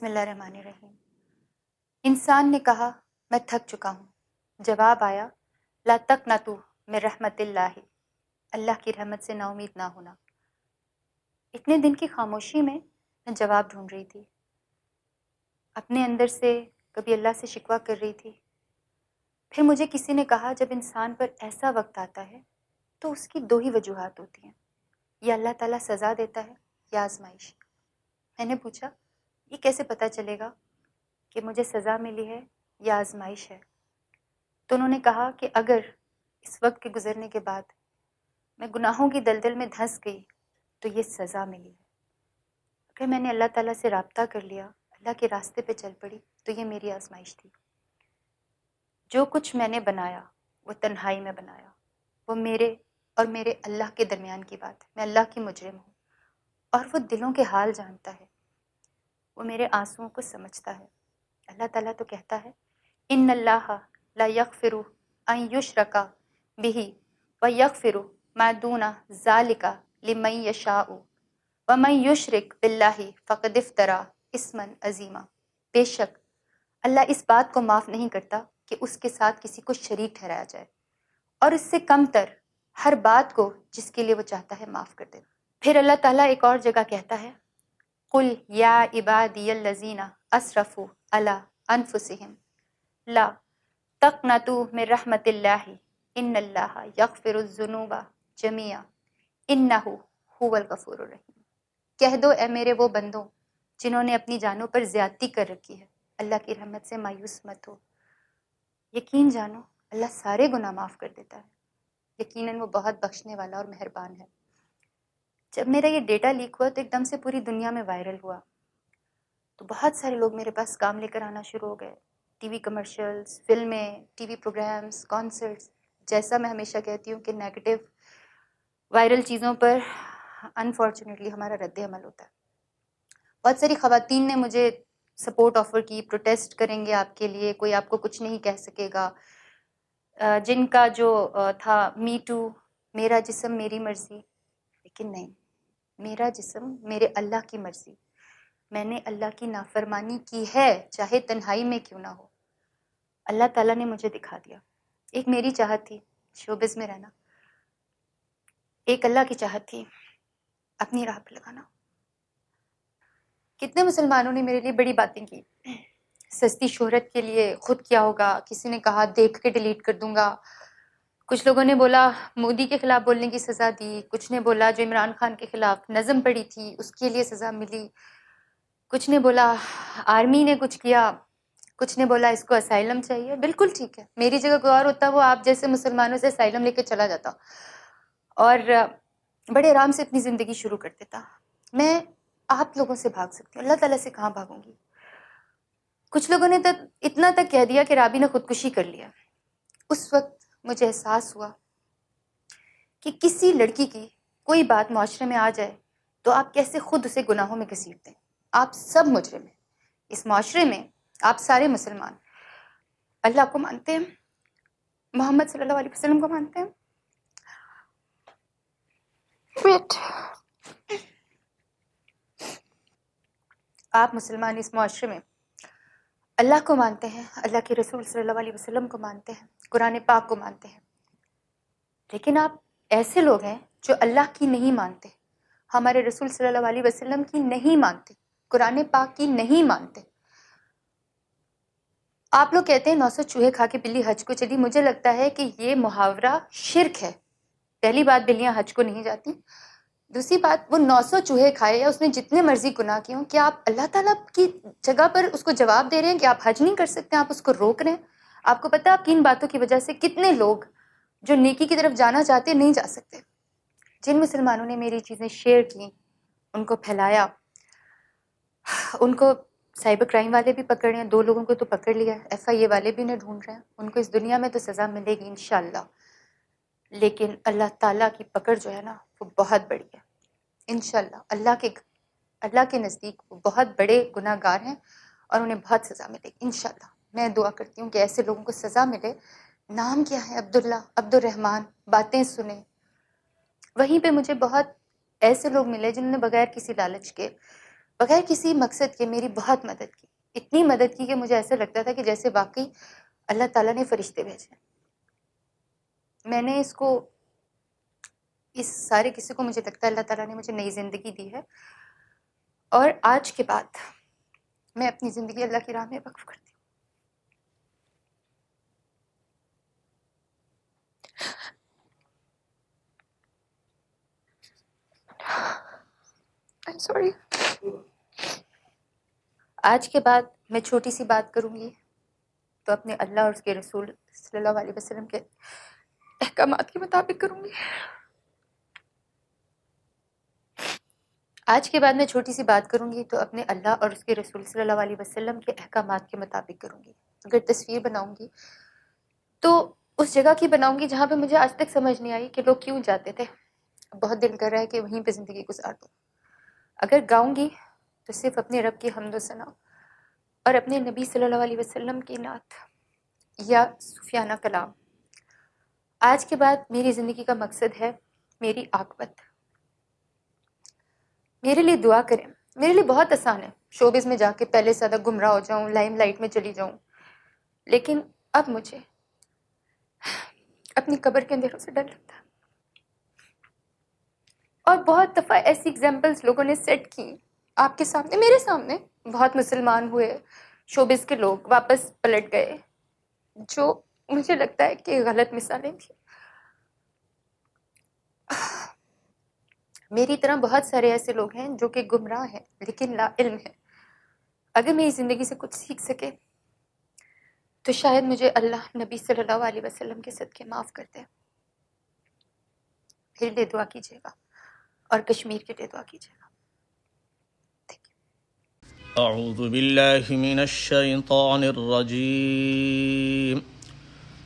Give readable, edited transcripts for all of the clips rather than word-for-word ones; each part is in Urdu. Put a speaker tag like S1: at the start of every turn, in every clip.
S1: بسم اللہ الرحمن الرحیم۔ انسان نے کہا میں تھک چکا ہوں۔ جواب آیا لا تقنطوا من رحمت اللہ، اللہ کی رحمت سے نا امید نہ ہونا۔ اتنے دن کی خاموشی میں جواب ڈھونڈ رہی تھی، اپنے اندر سے کبھی اللہ سے شکوہ کر رہی تھی۔ پھر مجھے کسی نے کہا جب انسان پر ایسا وقت آتا ہے تو اس کی دو ہی وجوہات ہوتی ہیں، یا اللہ تعالیٰ سزا دیتا ہے یا آزمائش۔ میں نے پوچھا یہ کیسے پتہ چلے گا کہ مجھے سزا ملی ہے یا آزمائش ہے؟ تو انہوں نے کہا کہ اگر اس وقت کے گزرنے کے بعد میں گناہوں کی دلدل میں دھنس گئی تو یہ سزا ملی ہے، اگر میں نے اللہ تعالیٰ سے رابطہ کر لیا، اللہ کے راستے پہ چل پڑی تو یہ میری آزمائش تھی۔ جو کچھ میں نے بنایا وہ تنہائی میں بنایا، وہ میرے اور میرے اللہ کے درمیان کی بات ہے۔ میں اللہ کی مجرم ہوں اور وہ دلوں کے حال جانتا ہے، وہ میرے آنسوؤں کو سمجھتا ہے۔ اللہ تعالیٰ تو کہتا ہے ان اللہ لا یغفر ان یشرک بہ ویغفر ما دون ذلک لمن یشاء ومن یشرک باللہ فقد افتری اثما عظیما۔ بے شک اللہ اس بات کو معاف نہیں کرتا کہ اس کے ساتھ کسی کو شریک ٹھہرایا جائے، اور اس سے کم تر ہر بات کو جس کے لیے وہ چاہتا ہے معاف کر دیتا۔ پھر اللہ تعالیٰ ایک اور جگہ کہتا ہے قل یا عبادی الذین اسرفوا علی انفسہم لا تقنطوا من رحمت اللہ ان اللہ یغفر الذنوب جميعا انہ هو الغفور الرحیم۔ کہہ دو اے میرے وہ بندوں جنہوں نے اپنی جانوں پر زیادتی کر رکھی ہے، اللہ کی رحمت سے مایوس مت ہو، یقین جانو اللہ سارے گناہ معاف کر دیتا ہے، یقیناً وہ بہت بخشنے والا اور مہربان ہے۔ جب میرا یہ ڈیٹا لیک ہوا تو ایک دم سے پوری دنیا میں وائرل ہوا، تو بہت سارے لوگ میرے پاس کام لے کر آنا شروع ہو گئے، ٹی وی کمرشلز، فلمیں، ٹی وی پروگرامز، کانسرٹس۔ جیسا میں ہمیشہ کہتی ہوں کہ نیگیٹو وائرل چیزوں پر انفارچونیٹلی ہمارا رد عمل ہوتا ہے۔ بہت ساری خواتین نے مجھے سپورٹ آفر کی، پروٹیسٹ کریں گے آپ کے لیے، کوئی آپ کو کچھ نہیں کہہ سکے گا۔ جن کا جو تھا می ٹو، میرا جسم میری مرضی، لیکن نہیں، میرا جسم میرے اللہ کی مرضی۔ میں نے اللہ کی نافرمانی کی ہے چاہے تنہائی میں کیوں نہ ہو، اللہ تعالیٰ نے مجھے دکھا دیا۔ ایک میری چاہت تھی شوبز میں رہنا، ایک اللہ کی چاہت تھی اپنی راہ پہ لگانا۔ کتنے مسلمانوں نے میرے لیے بڑی باتیں کی، سستی شہرت کے لیے خود کیا ہوگا، کسی نے کہا دیکھ کے ڈیلیٹ کر دوں گا، کچھ لوگوں نے بولا مودی کے خلاف بولنے کی سزا دی، کچھ نے بولا جو عمران خان کے خلاف نظم پڑھی تھی اس کے لیے سزا ملی، کچھ نے بولا آرمی نے کچھ کیا، کچھ نے بولا اس کو اسائلم چاہیے۔ بالکل ٹھیک ہے، میری جگہ کوئی اور ہوتا وہ آپ جیسے مسلمانوں سے اسائلم لے کے چلا جاتا اور بڑے آرام سے اپنی زندگی شروع کر دیتا۔ میں آپ لوگوں سے بھاگ سکتی ہوں، اللہ تعالیٰ سے کہاں بھاگوں گی؟ کچھ لوگوں نے اتنا تک کہہ دیا کہ رابی نے خودکشی کر لیا۔ اس وقت مجھے احساس ہوا کہ کسی لڑکی کی کوئی بات معاشرے میں آ جائے تو آپ کیسے خود اسے گناہوں میں گھسیٹتے ہیں۔ آپ سب مجرم ہیں اس معاشرے میں، آپ سارے مسلمان اللہ کو مانتے ہیں، محمد صلی اللہ علیہ وسلم کو مانتے ہیں، بٹ آپ مسلمان اس معاشرے میں اللہ کو مانتے ہیں، اللہ کے رسول صلی اللہ علیہ وسلم کو مانتے ہیں، قرآن پاک کو مانتے ہیں، لیکن آپ ایسے لوگ ہیں جو اللہ کی نہیں مانتے، ہمارے رسول صلی اللہ علیہ وسلم کی نہیں مانتے، قرآن پاک کی نہیں مانتے۔ آپ لوگ کہتے ہیں 900 چوہے کھا کے بلی حج کو چلی، مجھے لگتا ہے کہ یہ محاورہ شرک ہے۔ پہلی بات بلیاں حج کو نہیں جاتی، دوسری بات وہ 900 چوہے کھائے یا اس نے جتنے مرضی گناہ کیے ہوں، کیا آپ اللہ تعالیٰ کی جگہ پر اس کو جواب دے رہے ہیں کہ آپ حج نہیں کر سکتے، آپ اس کو روک رہے ہیں؟ آپ کو پتہ ہے آپ کی ان باتوں کی وجہ سے کتنے لوگ جو نیکی کی طرف جانا چاہتے نہیں جا سکتے۔ جن مسلمانوں نے میری چیزیں شیئر کی، ان کو پھیلایا، ان کو سائبر کرائم والے بھی پکڑ رہے ہیں، 2 لوگوں کو تو پکڑ لیا ہے، FIA والے بھی انہیں ڈھونڈ رہے ہیں، ان کو اس دنیا میں تو سزا ملے گی انشاءاللہ، لیکن اللہ تعالیٰ کی پکڑ جو ہے نا وہ بہت بڑی ہے انشاءاللہ۔ اللہ کے نزدیک وہ بہت بڑے گناہ گار ہیں اور انہیں بہت سزا ملے گی انشاءاللہ۔ میں دعا کرتی ہوں کہ ایسے لوگوں کو سزا ملے۔ نام کیا ہے؟ عبداللہ، عبد الرحمن، باتیں سنیں۔ وہیں پہ مجھے بہت ایسے لوگ ملے جنہوں نے بغیر کسی لالچ کے بغیر کسی مقصد کے میری بہت مدد کی، اتنی مدد کی کہ مجھے ایسا لگتا تھا کہ جیسے واقعی اللہ تعالیٰ نے فرشتے بھیجے۔ میں نے اس سارے قصے کو مجھے لگتا ہے اللہ تعالیٰ نے مجھے نئی زندگی دی ہے، اور آج کے بعد میں اپنی زندگی اللہ کی راہ میں وقف کرتی ہوں۔ I'm sorry۔ آج کے بعد میں چھوٹی سی بات کروں گی تو اپنے اللہ اور اس کے رسول صلی اللہ علیہ وسلم کے احکامات کے مطابق کروں گی۔ آج کے بعد میں چھوٹی سی بات کروں گی تو اپنے اللہ اور اس کے رسول صلی اللہ علیہ وسلم کے احکامات کے مطابق کروں گی۔ اگر تصویر بناؤں گی تو اس جگہ کی بناؤں گی جہاں پہ مجھے آج تک سمجھ نہیں آئی کہ لوگ کیوں جاتے تھے، بہت دل کر رہا ہے کہ وہیں پہ زندگی گزار دوں۔ اگر گاؤں گی تو صرف اپنے رب کی حمد و ثنا اور اپنے نبی صلی اللہ علیہ وسلم کی نعت یا صوفیانہ کلام۔ آج کے بعد میری زندگی کا مقصد ہے میری عاقبت۔ میرے لیے دعا کریں، میرے لیے بہت آسان ہے شوبز میں جا کے پہلے سے زیادہ گمراہ ہو جاؤں، لائم لائٹ میں چلی جاؤں، لیکن اب مجھے اپنی قبر کے اندھیروں سے ڈر لگتا ہے۔ اور بہت دفعہ ایسی ایگزامپلس لوگوں نے سیٹ کی آپ کے سامنے، میرے سامنے، بہت مسلمان ہوئے شوبز کے لوگ واپس پلٹ گئے، جو مجھے لگتا ہے کہ غلط مثالیں تھیں۔ میری طرح بہت سارے ایسے لوگ ہیں جو کہ گمراہ ہیں لیکن لا علم ہیں۔ اگر میری زندگی سے کچھ سیکھ سکے تو شاید مجھے اللہ نبی صلی اللہ علیہ وسلم کے صدقے معاف کر دے۔ میرے لیے دعا کیجیے گا اور کشمیر کے لیے دعا کیجیے گا۔
S2: اعوذ باللہ من الشیطان الرجیم،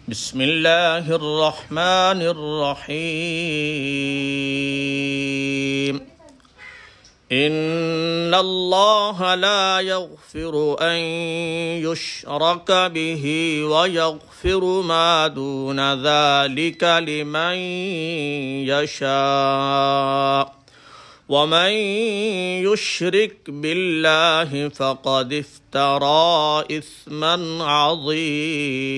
S2: بسم اللہ الرحمن الرحیم۔ ان اللہ لا یغفر ان یشرک به ویغفر ما دون ذلك لمن یشاء ومن يشرك بالله فقد افترى إثما عظيما۔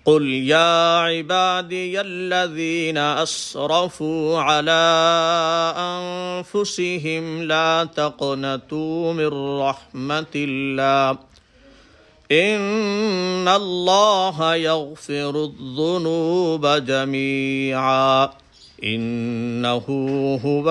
S2: قل يا عبادي الذين أسرفوا على أنفسهم لا تقنطوا من رحمة الله إن الله يغفر الذنوب جميعا إنه هو